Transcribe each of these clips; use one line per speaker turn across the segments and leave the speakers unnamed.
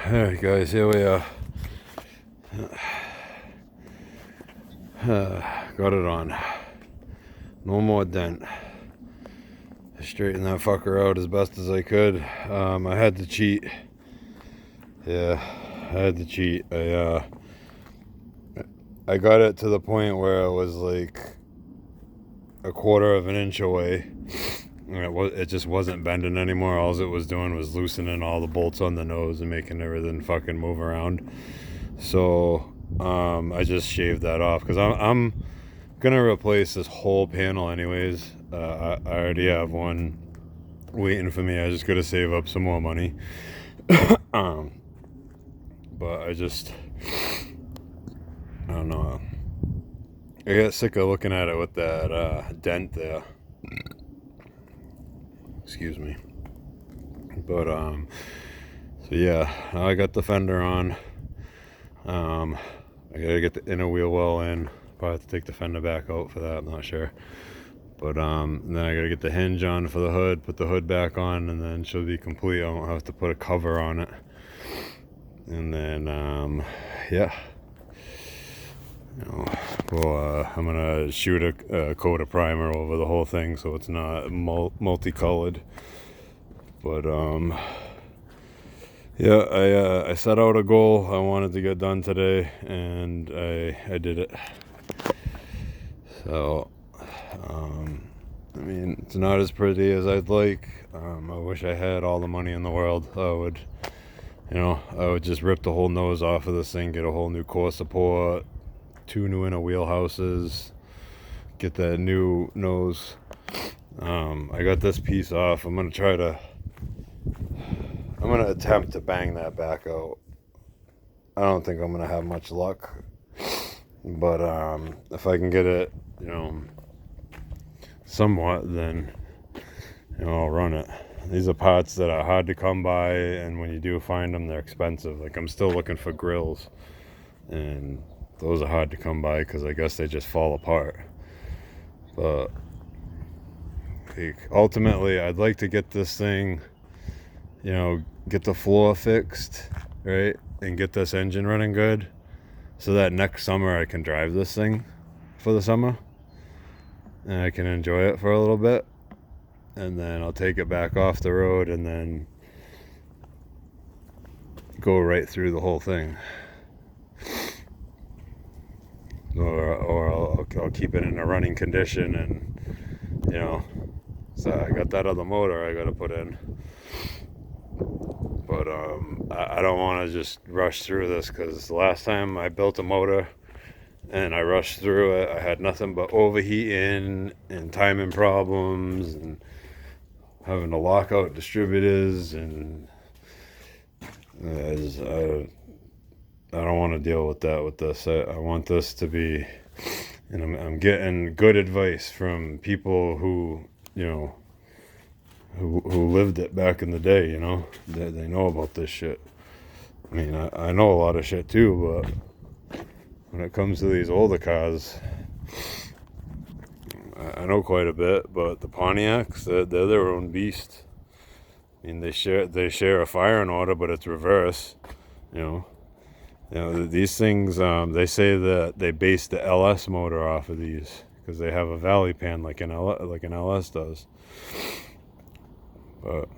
Alright guys, here we are. Got it on. No more dent. I straightened that fucker out as best as I could. I had to cheat. Yeah, I had to cheat. I got it to the point where it was like a quarter of an inch away. It just wasn't bending anymore. All it was doing was loosening all the bolts on the nose and making everything fucking move around. So I just shaved that off because I'm gonna replace this whole panel anyways. I already have one waiting for me. I just gotta save up some more money. But I don't know. I got sick of looking at it with that dent there. Excuse me. But so yeah, I got the fender on. I gotta get the inner wheel well in. Probably have to take the fender back out for that. I'm not sure. But then I gotta get the hinge on for the hood, put the hood back on, and then she'll be complete. I won't have to put a cover on it. And then yeah. I'm gonna shoot a coat of primer over the whole thing so it's not multicolored. But yeah, I set out a goal I wanted to get done today, and I did it. So I mean, it's not as pretty as I'd like. I wish I had all the money in the world. I would just rip the whole nose off of this thing, get a whole new core support, 2 new inner wheelhouses, get that new nose. I got this piece off. I'm gonna attempt to bang that back out. I don't think I'm gonna have much luck, but if I can get it, somewhat, then I'll run it. These are parts that are hard to come by, and when you do find them, they're expensive. Like, I'm still looking for grills, and those are hard to come by because I guess they just fall apart. But ultimately, I'd like to get this thing, get the floor fixed, right, and get this engine running good, so that next summer I can drive this thing for the summer, and I can enjoy it for a little bit, and then I'll take it back off the road and then go right through the whole thing. Or I'll keep it in a running condition, and so I got that other motor I gotta put in. But I don't want to just rush through this, because the last time I built a motor and I rushed through it, I had nothing but overheating and timing problems and having to lock out distributors, and I don't want to deal with that with this. I want this to be, and I'm getting good advice from people who lived it back in the day. They know about this shit. I mean, I know a lot of shit too, but when it comes to these older cars, I know quite a bit. But the Pontiacs, they're their own beast. I mean, they share a firing order, but it's reverse. These things, they say that they base the LS motor off of these because they have a valley pan like an LS does. But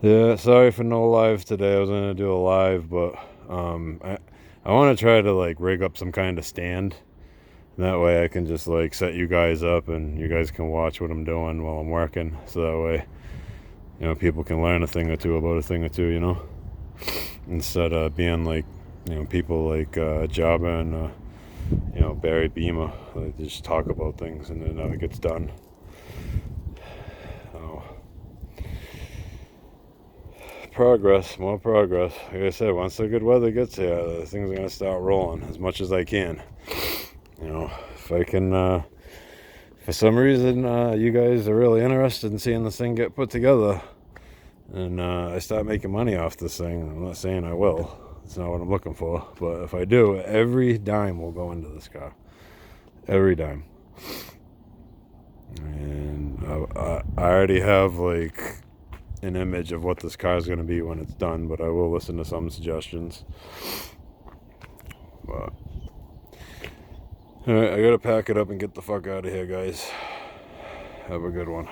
yeah, sorry for no live today. I was gonna do a live, but I want to try to rig up some kind of stand. That way I can just set you guys up, and you guys can watch what I'm doing while I'm working. So that way, people can learn a thing or two about a thing or two, instead of being people like Jabba and Barry Beamer. They just talk about things and then it gets done. More progress. Like I said, once the good weather gets here, the things are gonna start rolling as much as I can. If I can, for some reason, you guys are really interested in seeing this thing get put together, and I start making money off this thing. I'm not saying I will. It's not what I'm looking for. But if I do, every dime will go into this car. Every dime. And I already have an image of what this car is going to be when it's done, but I will listen to some suggestions. But all right, I gotta pack it up and get the fuck out of here, guys. Have a good one.